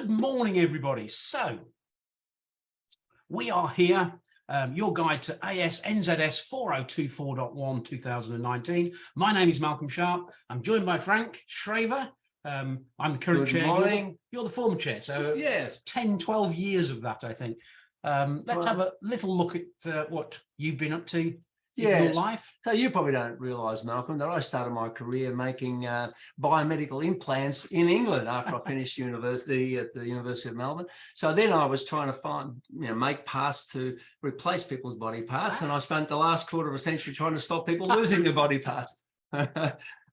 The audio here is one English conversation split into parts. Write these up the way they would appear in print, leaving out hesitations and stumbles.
Good morning, everybody. So we are here, your guide to ASNZS4024.1 2019. My name is Malcolm Sharp. I'm joined by Frank Schrever. I'm the current chair. Morning. You're the former chair. So yes, 10, 12 years of that, I think. Let's have a little look at what you've been up to in your life. So you probably don't realise, Malcolm, that I started my career making biomedical implants in England after I finished university at the University of Melbourne. So then I was trying to make parts to replace people's body parts, and I spent the last quarter of a century trying to stop people losing their body parts. So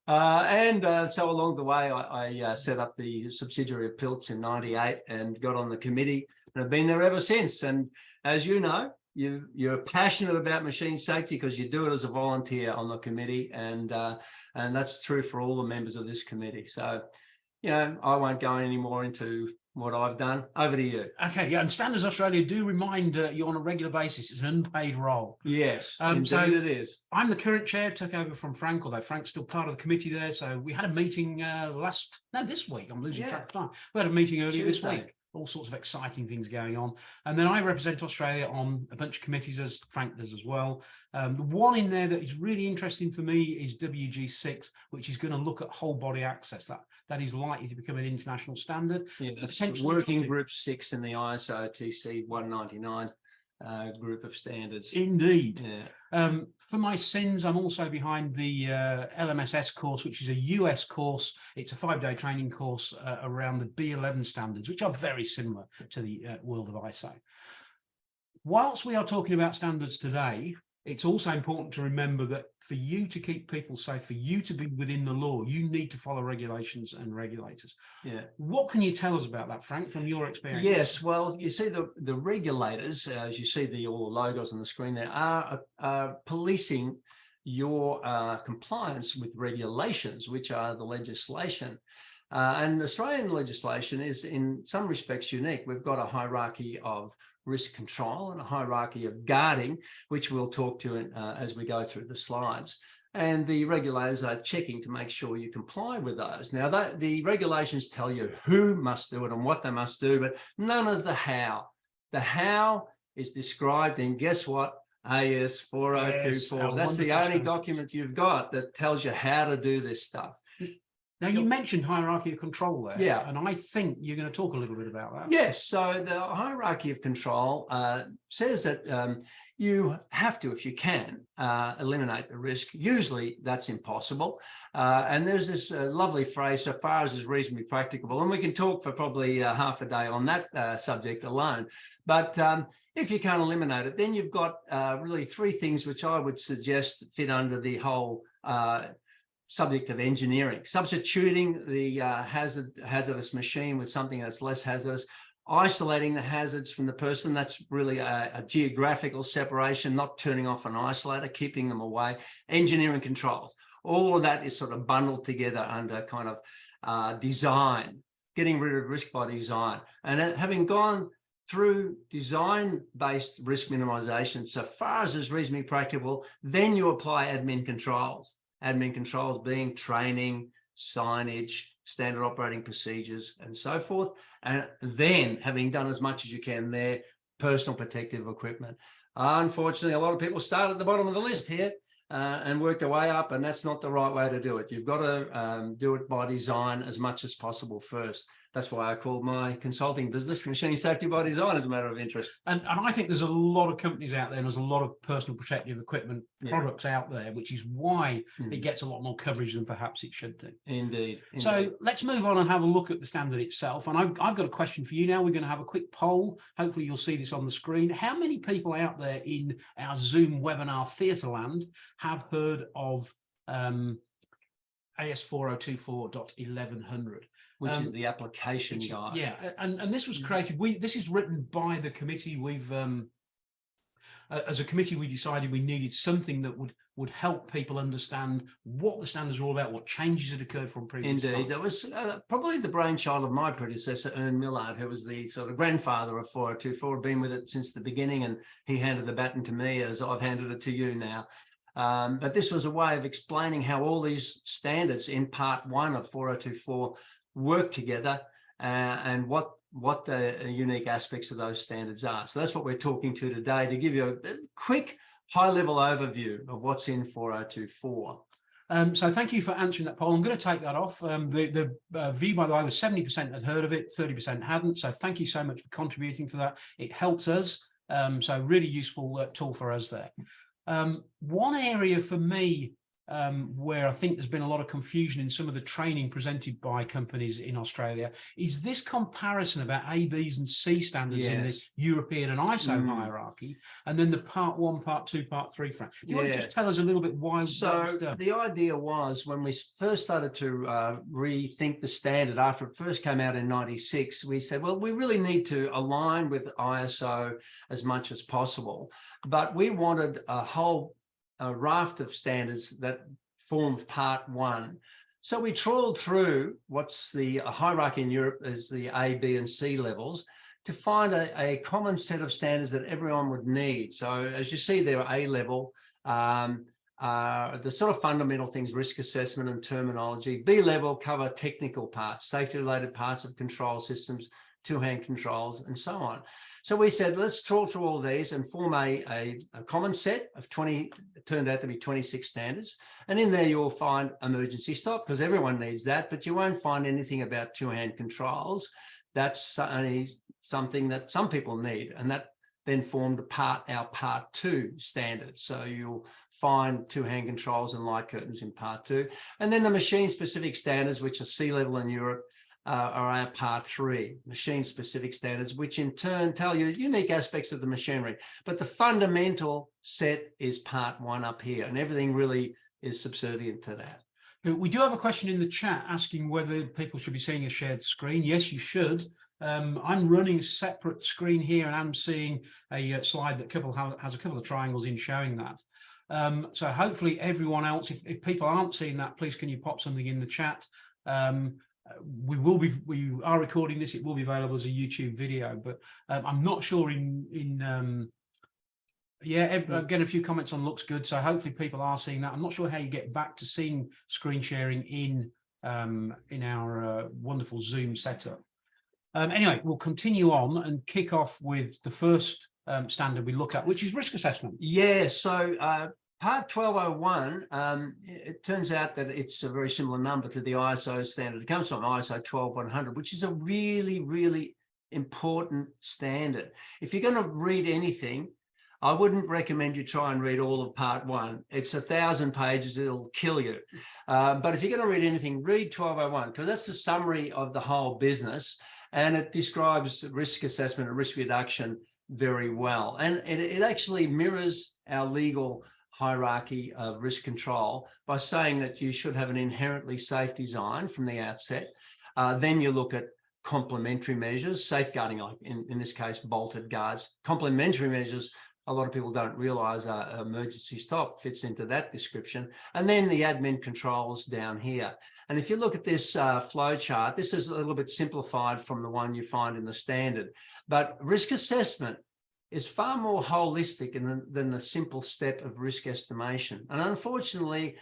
along the way, I set up the subsidiary of Pilts in '98 and got on the committee, and I've been there ever since. And as you know, you're passionate about machine safety because you do it as a volunteer on the committee, and that's true for all the members of this committee. So, I won't go any more into what I've done. Over to you. Okay, yeah, and Standards Australia do remind you on a regular basis. It's an unpaid role. Yes, so it is. I'm the current chair, took over from Frank, although Frank's still part of the committee there. So we had a meeting this week. I'm losing track of time. We had a meeting earlier this week. All sorts of exciting things going on. And then I represent Australia on a bunch of committees, as Frank does as well. The one in there that is really interesting for me is WG6, which is going to look at whole body access. That is likely to become an international standard. Yeah, that's working group 6 in the ISO TC 199 group of standards. Indeed. Yeah. For my sins, I'm also behind the LMSS course, which is a US course. It's a 5-day training course around the B11 standards, which are very similar to the world of ISO. Whilst we are talking about standards today, it's also important to remember that for you to keep people safe, for you to be within the law, you need to follow regulations and regulators. Yeah. What can you tell us about that, Frank, from your experience? Yes, well, you see the regulators, as you see all the logos on the screen there, are policing your compliance with regulations, which are the legislation. And Australian legislation is in some respects unique. We've got a hierarchy of risk control and a hierarchy of guarding, which we'll talk to as we go through the slides. And the regulators are checking to make sure you comply with those. Now, the regulations tell you who must do it and what they must do, but none of the how. The how is described in, guess what? AS4024. That's the only document you've got that tells you how to do this stuff. Now, you mentioned hierarchy of control there. Yeah. And I think you're going to talk a little bit about that. Yes. So the hierarchy of control says that you have to, if you can, eliminate the risk. Usually that's impossible. And there's this lovely phrase, so far as is reasonably practicable. And we can talk for probably half a day on that subject alone. But if you can't eliminate it, then you've got really 3 things which I would suggest fit under the whole subject of engineering: substituting the hazardous machine with something that's less hazardous, isolating the hazards from the person. That's really a geographical separation, not turning off an isolator, keeping them away. Engineering controls. All of that is sort of bundled together under kind of design, getting rid of risk by design. And having gone through design-based risk minimization, so far as is reasonably practicable, then you apply admin controls. Admin controls being training, signage, standard operating procedures, and so forth. And then, having done as much as you can there, personal protective equipment. Unfortunately, a lot of people start at the bottom of the list here and work their way up, and that's not the right way to do it. You've got to do it by design as much as possible first. That's why I called my consulting business Machine Safety by Design, as a matter of interest. And I think there's a lot of companies out there, and there's a lot of personal protective equipment products out there, which is why it gets a lot more coverage than perhaps it should do. Indeed. So let's move on and have a look at the standard itself. And I've got a question for you now. We're going to have a quick poll. Hopefully you'll see this on the screen. How many people out there in our Zoom webinar theatre land have heard of AS4024.1100? Which is the application guide. Yeah, and this was created. This is written by the committee. We've, as a committee, we decided we needed something that would help people understand what the standards are all about, what changes had occurred from previous. Indeed, that was probably the brainchild of my predecessor, Ern Millard, who was the sort of grandfather of 4024, been with it since the beginning, and he handed the baton to me as I've handed it to you now. But this was a way of explaining how all these standards in part 1 of 4024 work together and what the unique aspects of those standards are. So that's what we're talking to today, to give you a quick high-level overview of what's in 4024. So thank you for answering that, Paul. I'm going to take that off. The view, by the way, was 70% had heard of it, 30% hadn't. So thank you so much for contributing for that. It helps us. So really useful tool for us there. One area for me where I think there's been a lot of confusion in some of the training presented by companies in Australia is this comparison about A, Bs and C standards in the European and ISO hierarchy, and then the part 1, part 2, part 3. Do you want to just tell us a little bit why? So the idea was, when we first started to rethink the standard after it first came out in '96, we said, well, we really need to align with ISO as much as possible, but we wanted a whole raft of standards that formed part 1. So we trawled through what's the hierarchy in Europe as the A, B, and C levels to find a common set of standards that everyone would need. So as you see there, A level, the sort of fundamental things, risk assessment and terminology. B level cover technical parts, safety-related parts of control systems, two-hand controls, and so on. So we said, let's trawl through all these and form a common set of 20, it turned out to be 26 standards. And in there, you'll find emergency stop, because everyone needs that, but you won't find anything about two-hand controls. That's only something that some people need. And that then formed our part 2 standard. So you'll find two-hand controls and light curtains in part 2. And then the machine-specific standards, which are C level in Europe, are our part 3, machine-specific standards, which in turn tell you unique aspects of the machinery. But the fundamental set is part 1 up here, and everything really is subservient to that. We do have a question in the chat asking whether people should be seeing a shared screen. Yes, you should. I'm running a separate screen here, and I'm seeing a slide that has a couple of triangles in showing that. So hopefully everyone else, if people aren't seeing that, please can you pop something in the chat. We are recording this. It will be available as a YouTube video, but I'm not sure again, a few comments on looks good, so hopefully people are seeing that. I'm not sure how you get back to seeing screen sharing in our wonderful Zoom setup. Anyway, we'll continue on and kick off with the first standard we look at, which is risk assessment. Yeah, so Part 1201, it turns out that it's a very similar number to the ISO standard. It comes from ISO 12100, which is a really, really important standard. If you're going to read anything, I wouldn't recommend you try and read all of part 1. It's 1,000 pages, it'll kill you. But if you're going to read anything, read 1201, because that's the summary of the whole business, and it describes risk assessment and risk reduction very well. And it actually mirrors our legal hierarchy of risk control by saying that you should have an inherently safe design from the outset. Then you look at complementary measures, safeguarding, like in this case, bolted guards. Complementary measures, a lot of people don't realize emergency stop fits into that description. And then the admin controls down here. And if you look at this flow chart, this is a little bit simplified from the one you find in the standard. But risk assessment is far more holistic than the simple step of risk estimation. And unfortunately,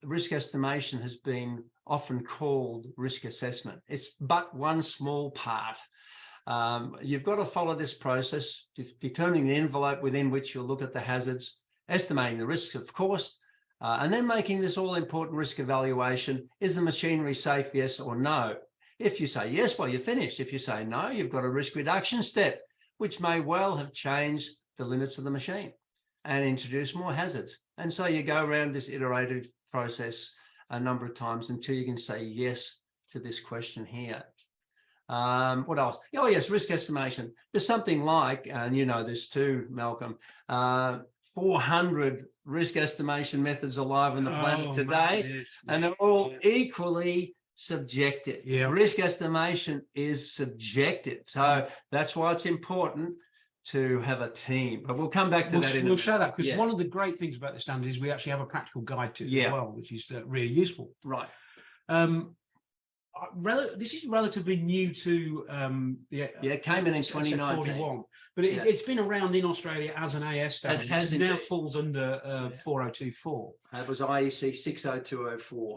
risk estimation has been often called risk assessment. It's but one small part. You've got to follow this process, determining the envelope within which you'll look at the hazards, estimating the risks, of course, and then making this all-important risk evaluation. Is the machinery safe, yes or no? If you say yes, well, you're finished. If you say no, you've got a risk reduction step, which may well have changed the limits of the machine and introduced more hazards. And so you go around this iterative process a number of times until you can say yes to this question here. What else? Oh, yes, risk estimation. There's something like, and you know this too, Malcolm, 400 risk estimation methods alive on the planet today, yes, and they're all equally subjective. Yeah. Risk estimation is subjective. So that's why it's important to have a team. But we'll come back to that. We'll show that, because one of the great things about the standard is we actually have a practical guide to it as well, which is really useful. Right. This is relatively new to it came in 2019. But it's been around in Australia as an AS standard. It now falls under 4024. It was IEC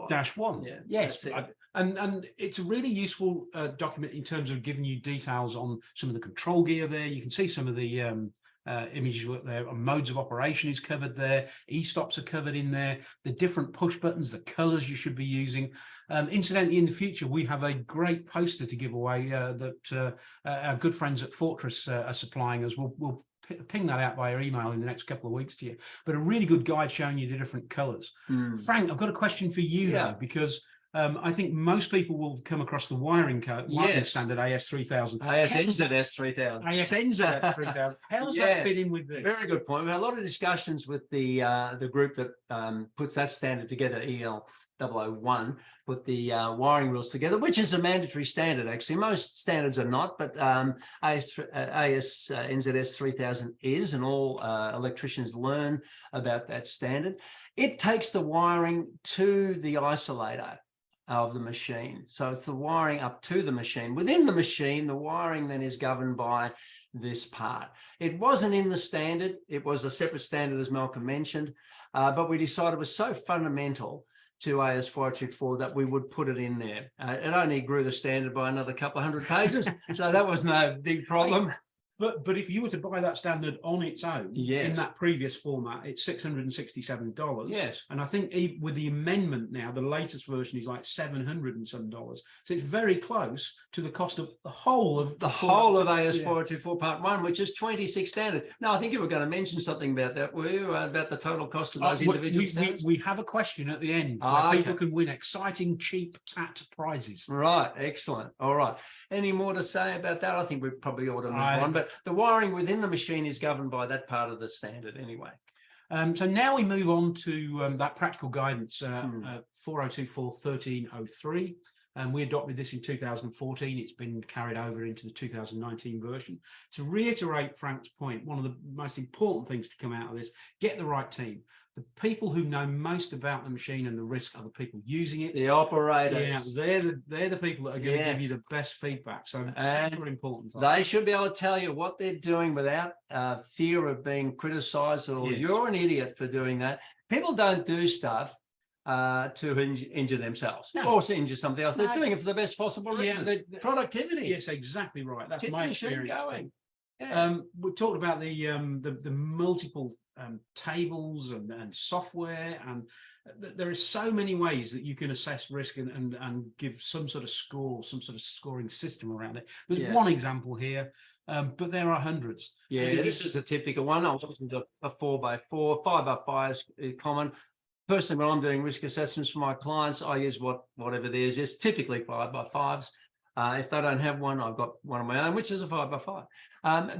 60204-1. Yes, And it's a really useful document in terms of giving you details on some of the control gear there. You can see some of the images there, modes of operation is covered there, e-stops are covered in there, the different push buttons, the colors you should be using. Incidentally, in the future, we have a great poster to give away that our good friends at Fortress are supplying us. We'll ping that out via email in the next couple of weeks to you, but a really good guide showing you the different colors. Frank, I've got a question for you though, because I think most people will come across the wiring code, standard AS3000. ASNZS4024.1. ASNZS4024.1. How does that fit in with this? Very good point. We had a lot of discussions with the group that puts that standard together, EL001, put the wiring rules together, which is a mandatory standard, actually. Most standards are not, but ASNZS3000 is, and all electricians learn about that standard. It takes the wiring to the isolator of the machine. So it's the wiring up to the machine. Within the machine, the wiring then is governed by this part. It wasn't in the standard. It was a separate standard, as Malcolm mentioned, but we decided it was so fundamental to AS424 that we would put it in there. It only grew the standard by another couple of hundred pages, so that was no big problem. But if you were to buy that standard on its own, in that previous format, it's $667. Yes. And I think with the amendment now, the latest version is like $700 and some dollars. So it's very close to the cost of the whole of AS424.1, which is 26 standard. Now, I think you were going to mention something about that, were you? About the total cost of those individual standards? We have a question at the end where people can win exciting, cheap TAT prizes. Right. Excellent. All right. Any more to say about that? I think we probably ought to move on. But the wiring within the machine is governed by that part of the standard anyway. So now we move on to that practical guidance, 4024.13.03. We adopted this in 2014. It's been carried over into the 2019 version. To reiterate Frank's point, one of the most important things to come out of this, get the right team. The people who know most about the machine and the risk are the people using it. The operators. Yeah, they're the people that are going to give you the best feedback. So it's super important. They should be able to tell you what they're doing without fear of being criticised or you're an idiot for doing that. People don't do stuff to injure themselves or to injure somebody else. They're doing it for the best possible reason. Productivity. Yes, exactly right. That's my experience. We talked about the multiple tables and software, and there are so many ways that you can assess risk and give some sort of score, some sort of scoring system around it. There's one example here, but there are hundreds. This is a typical one. I wasn't a 4x4, 5x5 is common. Personally, when I'm doing risk assessments for my clients, I use whatever theirs is, typically 5x5s. If they don't have one, I've got one of my own, which is a 5x5.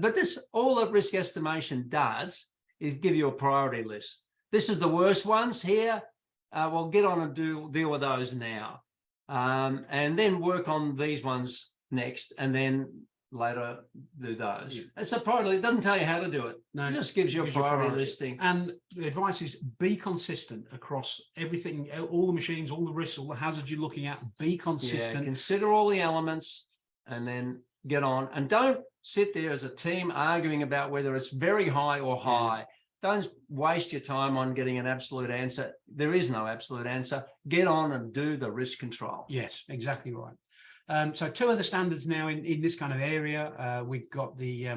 But all that risk estimation does is give you a priority list. This is the worst ones here. Well, get on and deal with those now. And then work on these ones next, and then later do those. It's a priority. It doesn't tell you how to do it. No, it just gives you a priority listing. And the advice is be consistent across everything, all the machines, all the risks, all the hazards you're looking at. Be consistent. Consider all the elements and then get on. And don't sit there as a team arguing about whether it's very high or high. Don't waste your time on getting an absolute answer. There is no absolute answer. Get on and do the risk control. Yes, exactly right. So two other standards now in this kind of area. We've got the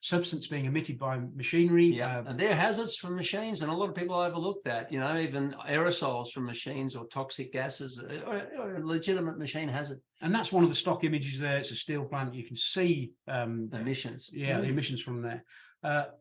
substance being emitted by machinery. And they're hazards from machines, and a lot of people overlook that. You know, even aerosols from machines or toxic gases are a legitimate machine hazard. And that's one of the stock images there. It's a steel plant. You can see emissions. The emissions from there.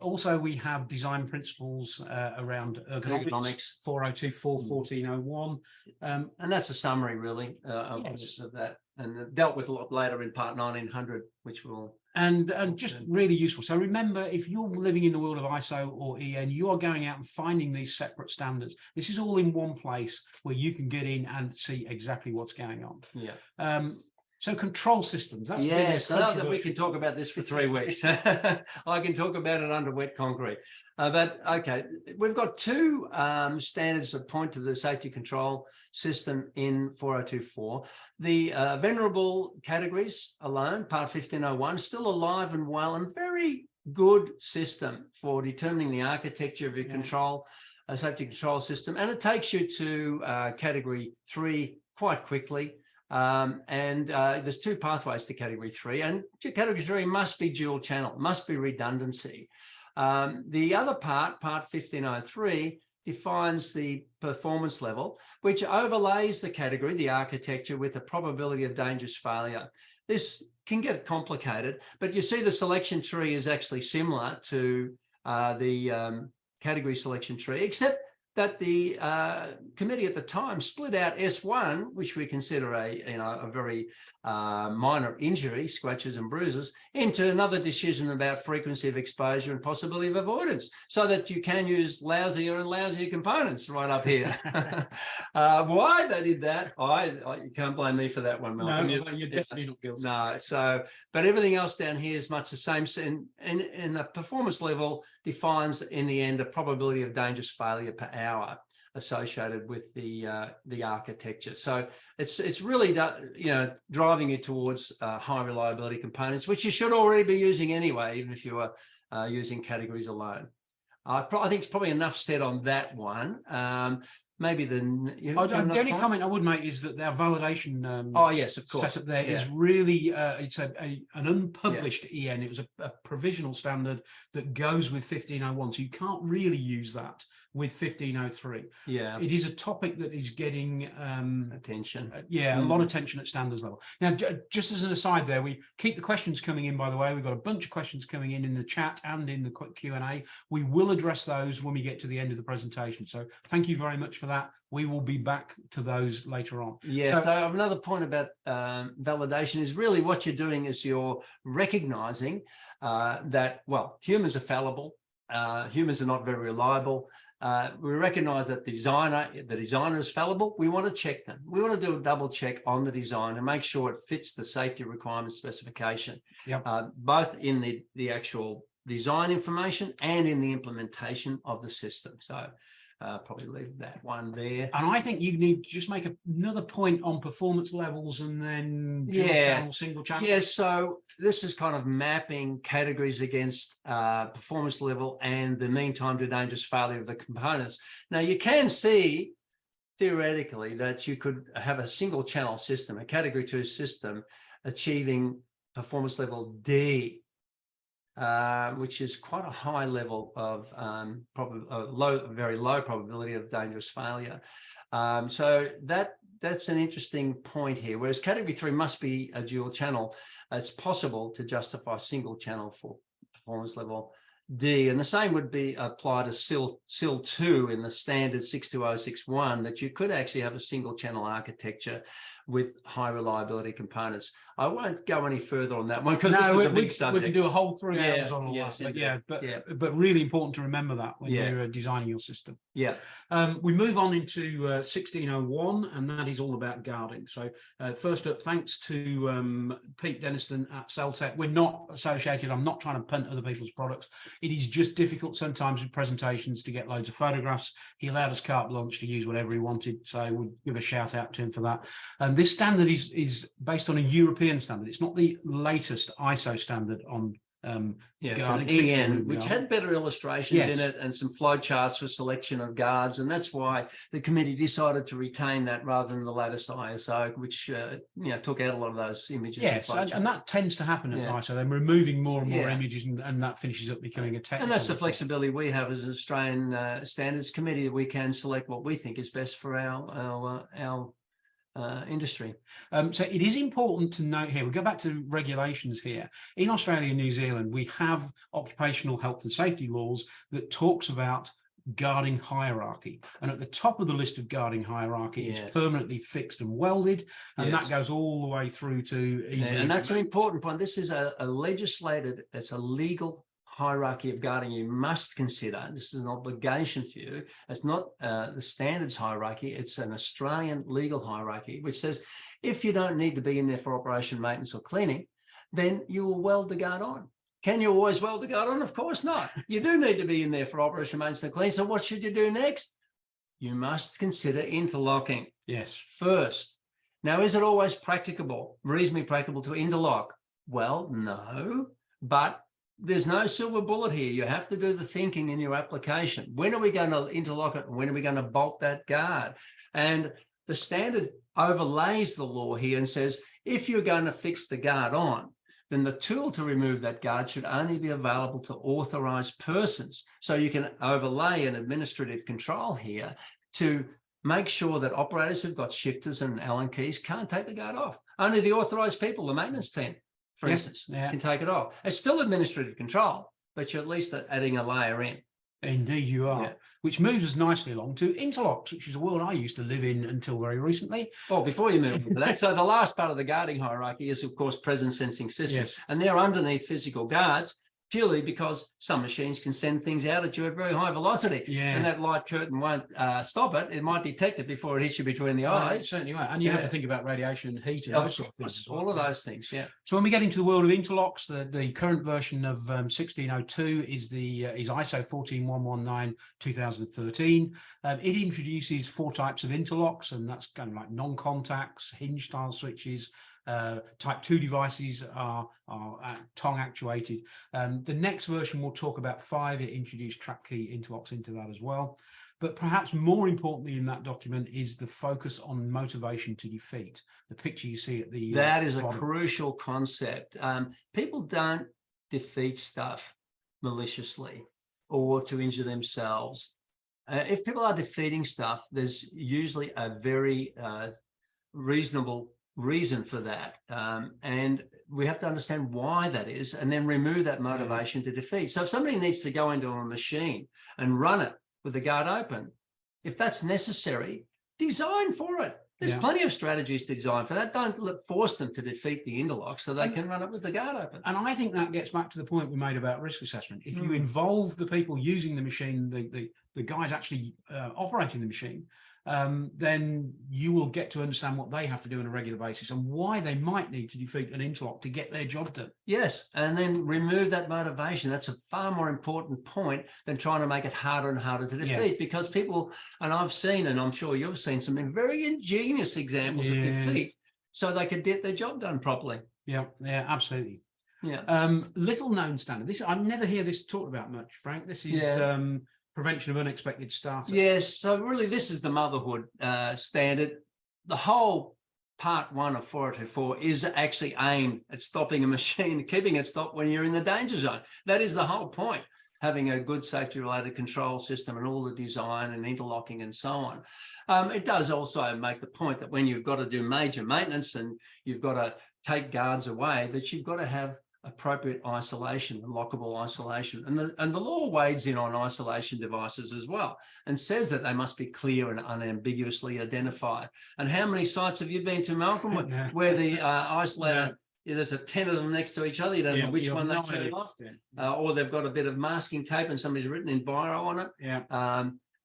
Also, we have design principles around ergonomics, 4024.14.01. And that's a summary, really, of that. And dealt with a lot later in part 1900, which will... And just really useful. So remember, if you're living in the world of ISO or EN, you are going out and finding these separate standards. This is all in one place where you can get in and see exactly what's going on. So control systems. That's so that we can talk about this for 3 weeks. I can talk about it under wet concrete. But okay, we've got two standards that point to the safety control system in 4024. The venerable categories alone, part 1501, still alive and well, and very good system for determining the architecture of your control, safety control system. And it takes you to category 3 quite quickly. There's two pathways to category 3, and category 3 must be dual channel, must be redundancy. The other part 1503, defines the performance level, which overlays the category, the architecture, with the probability of dangerous failure. This can get complicated, but you see the selection tree is actually similar to the category selection tree, except that the committee at the time split out S1, which we consider a very minor injury, scratches and bruises, into another decision about frequency of exposure and possibility of avoidance, so that you can use lousier and lousier components right up here. Why they did that, you can't blame me for that one, Malcolm. No, you're definitely not guilty. No, but everything else down here is much the same. In the performance level defines in the end a probability of dangerous failure per hour associated with the architecture. So it's really driving you towards high reliability components, which you should already be using anyway, even if you are using categories alone. I think it's probably enough said on that one. Maybe the only comment I would make is that their validation yes, of course, setup there is really it's an unpublished EN. It was a provisional standard that goes with 1501, so you can't really use that with 1503. Yeah, it is a topic that is getting attention. A lot of attention at standards level. Now, just as an aside there, we keep the questions coming in, by the way. We've got a bunch of questions coming in the chat and in the Q&A. We will address those when we get to the end of the presentation, so thank you very much for that. We will be back to those later on. Yeah, so another point about validation is really what you're doing is you're recognizing that, well, humans are fallible, humans are not very reliable. We recognize that the designer is fallible. We want to check them. We want to do a double check on the design and make sure it fits the safety requirements specification, both in the actual design information and in the implementation of the system. So probably leave that one there. And I think you need to just make another point on performance levels and then dual channel, single channel. Yeah, so this is kind of mapping categories against performance level and the mean time to dangerous failure of the components. Now, you can see theoretically that you could have a single channel system, a category 2 system, achieving performance level D, which is quite a high level of very low probability of dangerous failure. So that's an interesting point here. Whereas category 3 must be a dual channel, it's possible to justify single channel for performance level D, and the same would be applied to SIL 2 in the standard 62061, that you could actually have a single channel architecture with high reliability components. I won't go any further on that one because it's a big subject. We can do a whole 3 hours on all that. But really important to remember that when you're designing your system. Yeah. We move on into 1601, and that is all about guarding. So first up, thanks to Pete Denniston at Celtech. We're not associated. I'm not trying to punt other people's products. It is just difficult sometimes with presentations to get loads of photographs. He allowed us carte blanche to use whatever he wanted, so we'll give a shout out to him for that. This standard is based on a European standard. It's not the latest ISO standard on it's an EN, which had better illustrations in it and some flow charts for selection of guards, and that's why the committee decided to retain that rather than the latest ISO, which took out a lot of those images. Yes, and that tends to happen at ISO. They're removing more and more images, and that finishes up becoming a technical. And that's the flexibility we have as an Australian Standards Committee, that we can select what we think is best for our industry. So it is important to note here, we'll go back to regulations here. In Australia and New Zealand, we have occupational health and safety laws that talks about guarding hierarchy. And at the top of the list of guarding hierarchy is permanently fixed and welded. And that goes all the way through to easily. And that's an important point. This is a legislated, it's a legal hierarchy of guarding you must consider. This is an obligation for you. It's not the standards hierarchy. It's an Australian legal hierarchy, which says if you don't need to be in there for operation, maintenance or cleaning, then you will weld the guard on. Can you always weld the guard on? Of course not. You do need to be in there for operation, maintenance and cleaning. So what should you do next? You must consider interlocking. Yes. First. Now, is it always practicable, reasonably practicable to interlock? Well, no, but there's no silver bullet here. You have to do the thinking in your application. When are we going to interlock it? When are we going to bolt that guard? And the standard overlays the law here and says, if you're going to fix the guard on, then the tool to remove that guard should only be available to authorized persons. So you can overlay an administrative control here to make sure that operators who've got shifters and Allen keys can't take the guard off. Only the authorized people, the maintenance team, for instance, can take it off. It's still administrative control, but you're at least adding a layer in. Indeed you are, which moves us nicely along to interlocks, which is a world I used to live in until very recently. Well, before you move into that, so the last part of the guarding hierarchy is, of course, presence sensing systems. And they're underneath physical guards, purely because some machines can send things out at you at very high velocity. And that light curtain won't stop it. It might detect it before it hits you between the eyes. Certainly right. And you have to think about radiation and heat and those sort of things. All of those things, So when we get into the world of interlocks, the current version of 1602 is ISO 14119 2013. It introduces 4 types of interlocks, and that's kind of like non-contacts, hinge style switches. Type 2 devices are tongue actuated. The next version will talk about 5. It introduced trap key interlocks into that as well. But perhaps more importantly in that document is the focus on motivation to defeat. The picture you see at the that is bottom. A crucial concept. People don't defeat stuff maliciously or to injure themselves. If people are defeating stuff, there's usually a very reasonable reason for that, and we have to understand why that is, and then remove that motivation to defeat. So if somebody needs to go into a machine and run it with the guard open, if that's necessary, design for it. There's plenty of strategies to design for that. Don't force them to defeat the interlock so they can run it with the guard open. And I think that gets back to the point we made about risk assessment. If you involve the people using the machine, the guys actually operating the machine, then you will get to understand what they have to do on a regular basis and why they might need to defeat an interlock to get their job done. Yes, and then remove that motivation. That's a far more important point than trying to make it harder and harder to defeat, because people, and I've seen, and I'm sure you've seen some very ingenious examples of defeat so they could get their job done properly. Yeah, absolutely. Little known standard. I never hear this talked about much, Frank. This is prevention of unexpected startup. Yes, so really this is the motherhood standard. The whole part 1 of 4024 is actually aimed at stopping a machine, keeping it stopped when you're in the danger zone. That is the whole point, having a good safety related control system and all the design and interlocking and so on. It does also make the point that when you've got to do major maintenance and you've got to take guards away, that you've got to have appropriate isolation and lockable isolation. And the law wades in on isolation devices as well and says that they must be clear and unambiguously identified. And how many sites have you been to, Malcolm, where the isolator, there's a 10 of them next to each other, you don't know which one they turn off, or they've got a bit of masking tape and somebody's written in biro on it.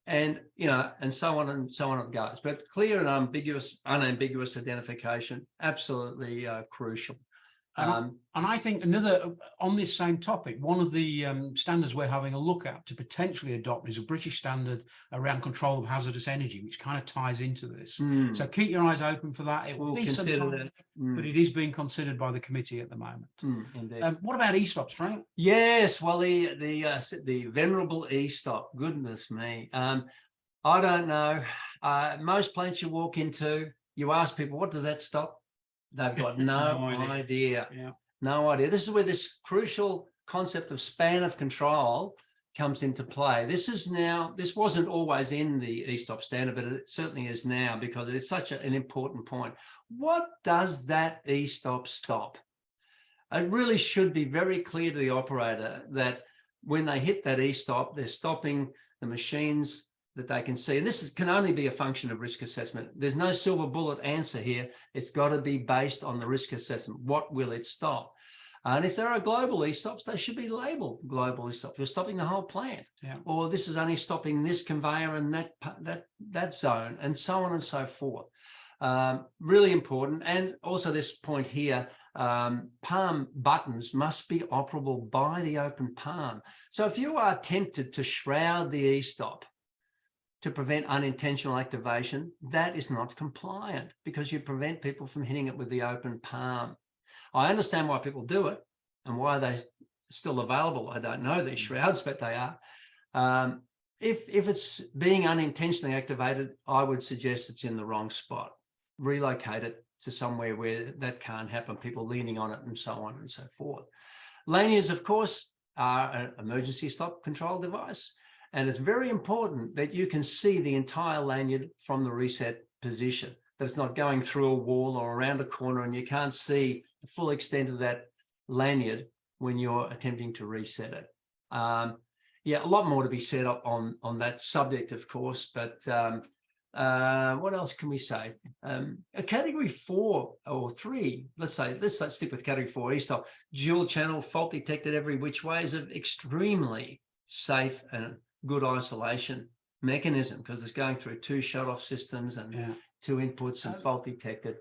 And and so on it goes. But clear and unambiguous identification, absolutely crucial. And I think another, on this same topic, one of the standards we're having a look at to potentially adopt is a British standard around control of hazardous energy, which kind of ties into this. So keep your eyes open for that. It will be some time, but it is being considered by the committee at the moment. Indeed. What about e-stops, Frank? Yes, well, the venerable e-stop, goodness me. I don't know. Most plants you walk into, you ask people, what does that stop? They've got no idea. No idea. This is where this crucial concept of span of control comes into play. This wasn't always in the e-stop standard, but it certainly is now, because it's such an important point. What does that e-stop stop? It really should be very clear to the operator that when they hit that e-stop, they're stopping the machines that they can see. And this can only be a function of risk assessment. There's no silver bullet answer here. It's got to be based on the risk assessment. What will it stop? And if there are global e-stops, they should be labeled global e-stops. We're stopping the whole plant. Or this is only stopping this conveyor and that zone, and so on and so forth. Really important. And also this point here, palm buttons must be operable by the open palm. So if you are tempted to shroud the e-stop to prevent unintentional activation, that is not compliant, because you prevent people from hitting it with the open palm. I understand why people do it and why they're still available. I don't know these shrouds, but they are. if it's being unintentionally activated, I would suggest it's in the wrong spot. Relocate it to somewhere where that can't happen, people leaning on it and so on and so forth. Lanyards, of course, are an emergency stop control device. And it's very important that you can see the entire lanyard from the reset position, that it's not going through a wall or around a corner and you can't see the full extent of that lanyard when you're attempting to reset it. Yeah, a lot more to be said up on that subject, of course, but what else can we say? A category 4 or 3, let's stick with category 4 e-stop, dual channel fault detected every which way is an extremely safe and good isolation mechanism because it's going through 2 shut-off systems and 2 inputs and fault detected.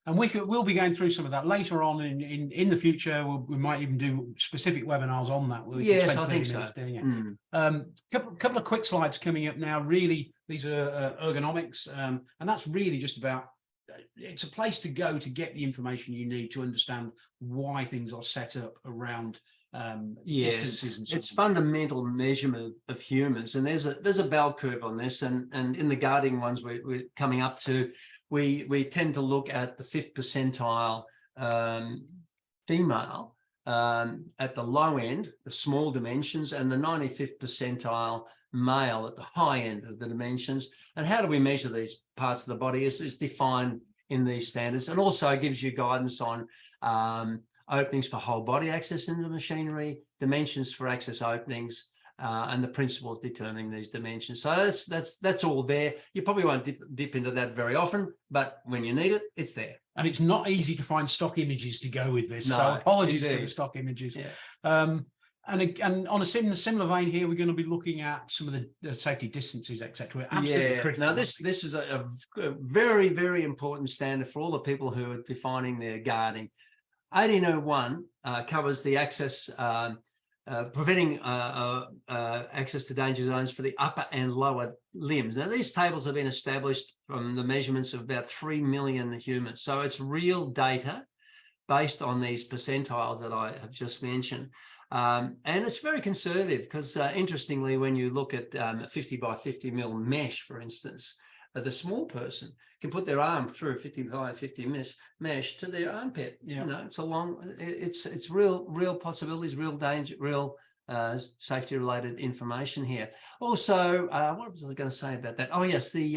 And we'll be going through some of that later on in the future. We might even do specific webinars on that. Yes, I think so. Couple of quick slides coming up now. Really, these are ergonomics, and that's really just about. It's a place to go to get the information you need to understand why things are set up around distances and so it's fundamental measurement of humans, and there's a bell curve on this, and in the guarding ones we're coming up to. We tend to look at the 5th percentile female at the low end, the small dimensions, and the 95th percentile male at the high end of the dimensions. And how do we measure these parts of the body is defined in these standards, and also gives you guidance on openings for whole body access into the machinery, dimensions for access openings, and the principles determining these dimensions. So that's all there. You probably won't dip into that very often, but when you need it, it's there. And it's not easy to find stock images to go with this. No, so apologies for the stock images. Yeah. And on a similar vein here, we're going to be looking at some of the safety distances, etc. Absolutely critical. Now this is a very, very important standard for all the people who are defining their guarding. 1801 covers the access. Preventing access to danger zones for the upper and lower limbs. Now, these tables have been established from the measurements of about 3 million humans. So it's real data based on these percentiles that I have just mentioned. And it's very conservative because, interestingly, when you look at 50 by 50 mil mesh, for instance, the small person can put their arm through 50 by 50 mesh to their armpit. You know, it's real possibilities, real danger, real safety related information here. Also, what was I going to say about that? Oh yes, the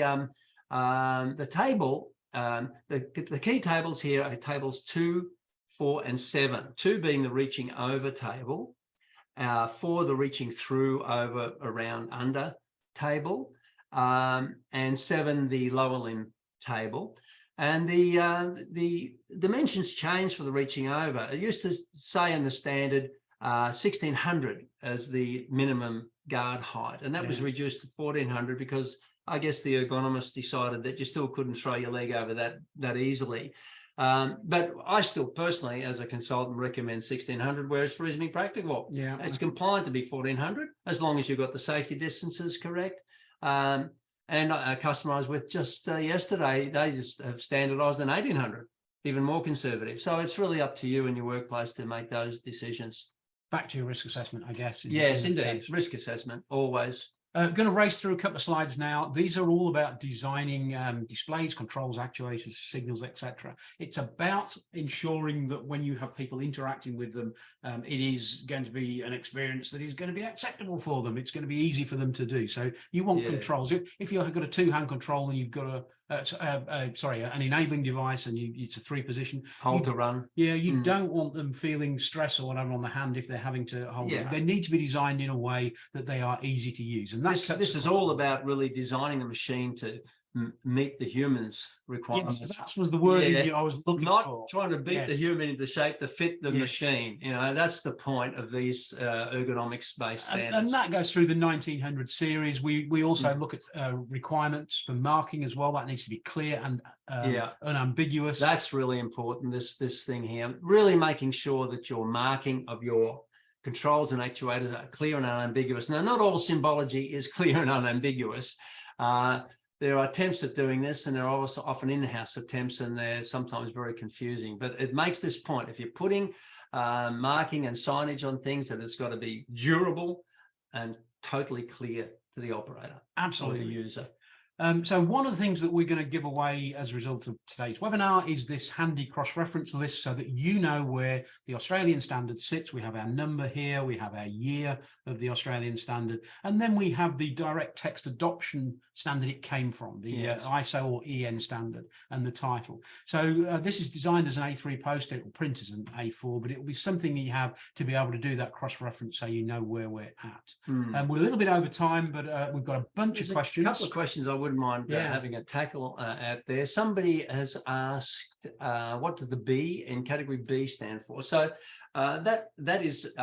table, the key tables here are tables 2, 4, and 7. 2 being the reaching over table, 4 the reaching through, over, around, under table. And 7 the lower limb table, and the dimensions change for the reaching over. It used to say in the standard 1600 as the minimum guard height, and that was reduced to 1400 because I guess the ergonomists decided that you still couldn't throw your leg over that easily. But I still personally, as a consultant, recommend 1600 where it's reasonably practical. It's compliant to be 1400 as long as you've got the safety distances correct. And a customer I was with just yesterday, they just have standardized an 1800, even more conservative. So it's really up to you and your workplace to make those decisions. Back to your risk assessment, I guess. Yes, indeed. Risk assessment, always. Going to race through a couple of slides now. These are all about designing displays, controls, actuators, signals, etc. It's about ensuring that when you have people interacting with them, it is going to be an experience that is going to be acceptable for them. It's going to be easy for them to do. So you want controls. If you've got a 2-hand control and you've got an enabling device and it's a 3-position hold to run. You don't want them feeling stress or whatever on the hand if they're having to hold it. They need to be designed in a way that they are easy to use. And this is all about really designing the machine to meet the human's requirements. That was the word I was looking for. Not trying to beat the human into shape to fit the machine. You know, that's the point of these ergonomics-based standards. And that goes through the 1900 series. We also look at requirements for marking as well. That needs to be clear and unambiguous. That's really important, this thing here. Really making sure that your marking of your controls and actuators are clear and unambiguous. Now, not all symbology is clear and unambiguous. There are attempts at doing this, and there are also often in-house attempts, and they're sometimes very confusing. But it makes this point. If you're putting marking and signage on things, that it's got to be durable and totally clear the operator. Absolutely. Or the user. So one of the things that we're going to give away as a result of today's webinar is this handy cross-reference list so that you know where the Australian standard sits. We have our number here, we have our year of the Australian standard, and then we have the direct text adoption standard it came from, the ISO or EN standard, and the title. So this is designed as an A3 poster. It will print as an A4, but it will be something that you have to be able to do that cross-reference so you know where we're at. We're a little bit over time, but we've got a bunch of questions. A couple of questions I wouldn't mind having a tackle out there. Somebody has asked, what does the B in category B stand for? So that is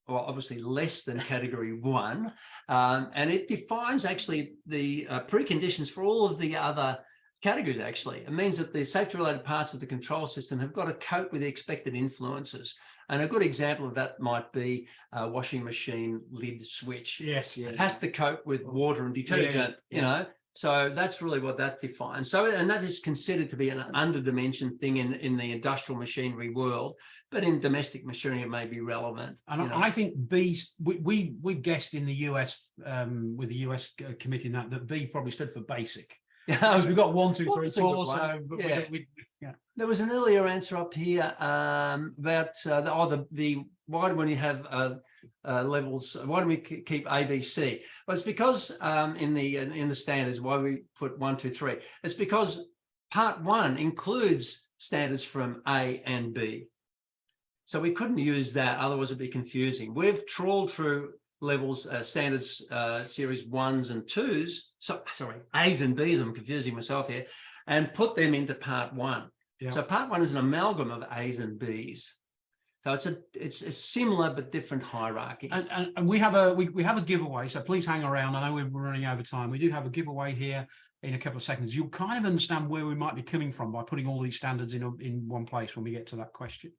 well, obviously less than category 1, and it defines actually the preconditions for all of the other categories. Actually, it means that the safety related parts of the control system have got to cope with the expected influences. And a good example of that might be a washing machine lid switch. Yes, it has to cope with water and detergent, you know. So that's really what that defines. So, and that is considered to be an underdimensioned thing in the industrial machinery world, but in domestic machinery, it may be relevant. And I think B, we guessed in the US, with the US committee that B probably stood for basic. Because we've got 1, 2, 3, 4. So, but there was an earlier answer up here about why do we have levels? Why do we keep A, B, C? Well, it's because in the standards, why we put 1, 2, 3. It's because part 1 includes standards from A and B, so we couldn't use that, otherwise it'd be confusing. We've trawled through levels, standards, series 1s and 2s. So sorry, A's and B's. I'm confusing myself here, and put them into part 1. So part 1 is an amalgam of A's and B's. So it's a similar but different hierarchy. And we have a giveaway. So please hang around. I know we're running over time. We do have a giveaway here in a couple of seconds. You'll kind of understand where we might be coming from by putting all these standards in one place when we get to that question.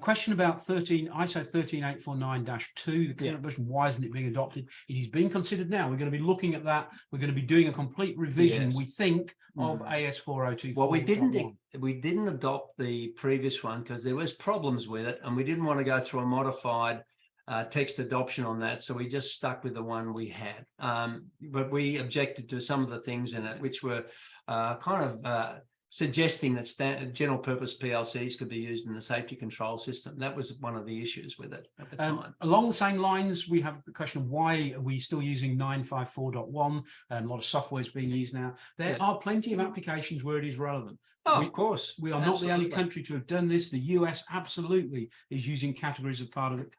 Question about ISO 13849-2, the current version. Why isn't it being adopted? It is being considered now. We're going to be looking at that. We're going to be doing a complete revision, we think, of AS4024. Well, we didn't adopt the previous one because there was problems with it, and we didn't want to go through a modified text adoption on that, so we just stuck with the one we had. But we objected to some of the things in it, which were kind of suggesting that general purpose PLCs could be used in the safety control system. That was one of the issues with it at the time. Along the same lines, we have the question of why are we still using 954.1? A lot of software is being used now. There are plenty of applications where it is relevant. Of course. We are not the only country to have done this. The US absolutely is using categories as part of it.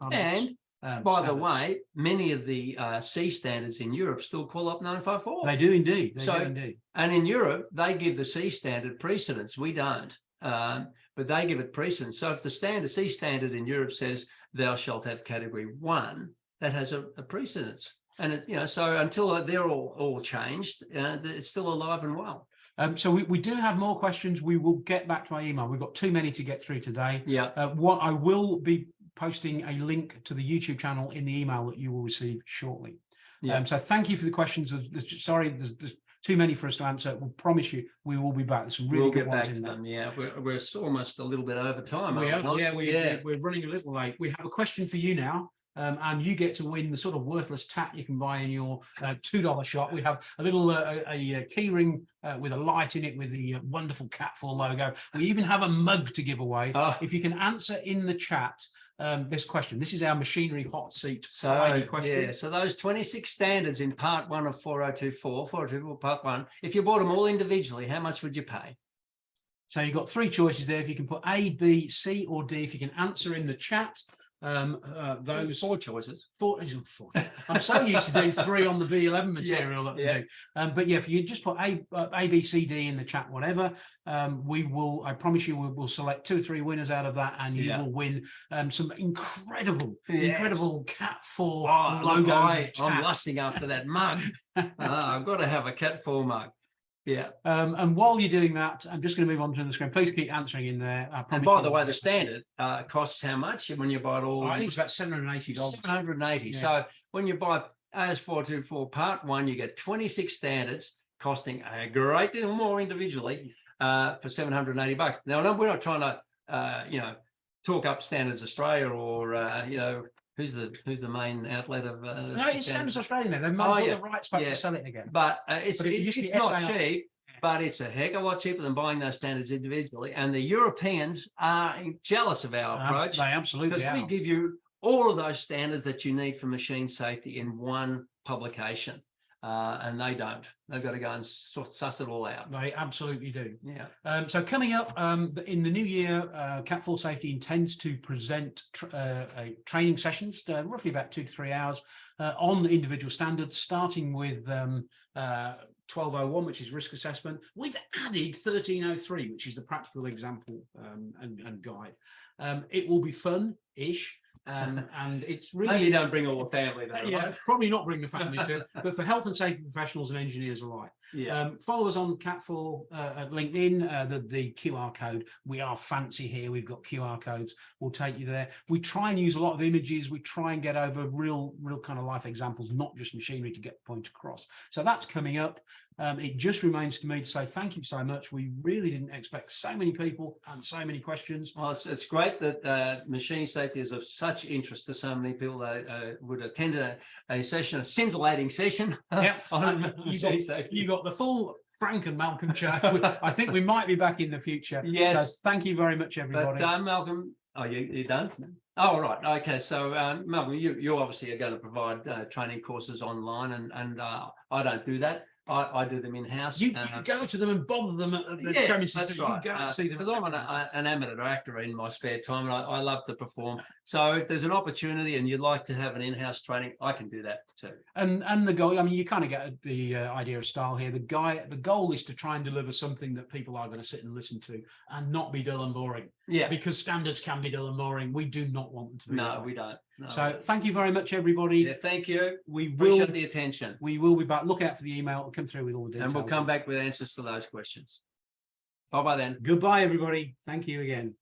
By the way, many of the C standards in Europe still call up 954. They do indeed. They do indeed. And in Europe, they give the C standard precedence. We don't, but they give it precedence. So if the C standard in Europe says thou shalt have category 1, that has a precedence. And so until they're all changed, it's still alive and well. So we do have more questions. We will get back to my email. We've got too many to get through today. What I will be posting a link to the YouTube channel in the email that you will receive shortly. So thank you for the questions. Sorry, there's too many for us to answer. We'll promise you we will be back. There's some really good ones in there. We're almost a little bit over time. We're running a little late. We have a question for you now. And you get to win the sort of worthless tat you can buy in your $2 shop. We have a little a key ring with a light in it with the wonderful Catfall logo. We even have a mug to give away. If you can answer in the chat this question. This is our machinery hot seat Friday question. So those 26 standards in part 1 of 4024 part 1, if you bought them all individually, how much would you pay? So you've got 3 choices there. If you can put A, B, C, or D, if you can answer in the chat. Those 4 choices. 4. I'm so used to doing 3 on the B11 material that we do. But if you just put A, B, C, D in the chat, whatever, we will. I promise you, we'll select 2 or 3 winners out of that, and you will win some incredible Catfall logo. I'm lusting after that mug. I've got to have a Catfall mug. And while you're doing that, I'm just going to move on to the screen. Please keep answering in there. And by the way, the standard costs how much when you buy it all? I think it's about $780. $780. So when you buy AS424 Part 1, you get 26 standards costing a great deal more individually for $780. Now, we're not trying to, talk up Standards Australia or, who's the main outlet of? No, it's Standards Australia. They've Oh, got yeah, the rights back yeah. to sell it again. But it's But it used to be not SAR. cheap, but it's a heck of a lot cheaper than buying those standards individually. And the Europeans are jealous of our approach. They absolutely Because we are. give you all of those standards that you need for machine safety in one publication. And they don't. They've got to go and suss it all out. They absolutely do. Yeah. So coming up in the new year, Cat 4 Safety intends to present training sessions, roughly about 2 to 3 hours, on individual standards, starting with 1201, which is risk assessment. We've added 1303, which is the practical example and guide. It will be fun-ish. And it's really, maybe you don't bring all the family though, yeah, right? probably not bring the family to, but for health and safety professionals and engineers alike. Yeah. Follow us on Cat4 at LinkedIn, the QR code. We are fancy here. We've got QR codes. We'll take you there. We try and use a lot of images. We try and get over real kind of life examples, not just machinery, to get the point across. So that's coming up. It just remains to me to say thank you so much. We really didn't expect so many people and so many questions. Well, it's great that machine safety is of such interest to so many people that would attend a session, a scintillating session. Yeah, on machine safety. You got the full Frank and Malcolm show. I think we might be back in the future. Yes. So thank you very much, everybody. But Malcolm, oh, you done? Oh, right. Okay. So Malcolm, you obviously are going to provide training courses online, and I don't do that. I do them in-house. You go to them and bother them at the premises. That's right. You go and see them. Because I'm an amateur actor in my spare time, and I love to perform. So if there's an opportunity and you'd like to have an in-house training, I can do that too. And the goal, I mean, you kind of get the idea of style here. The goal is to try and deliver something that people are going to sit and listen to and not be dull and boring. Yeah. Because standards can be dull and boring. We do not want them to be. No, we don't. No. So thank you very much, everybody. Yeah, thank you. We appreciate the attention. We will be back. Look out for the email. It'll come through with all the details. And we'll come back with answers to those questions. Bye-bye then. Goodbye, everybody. Thank you again.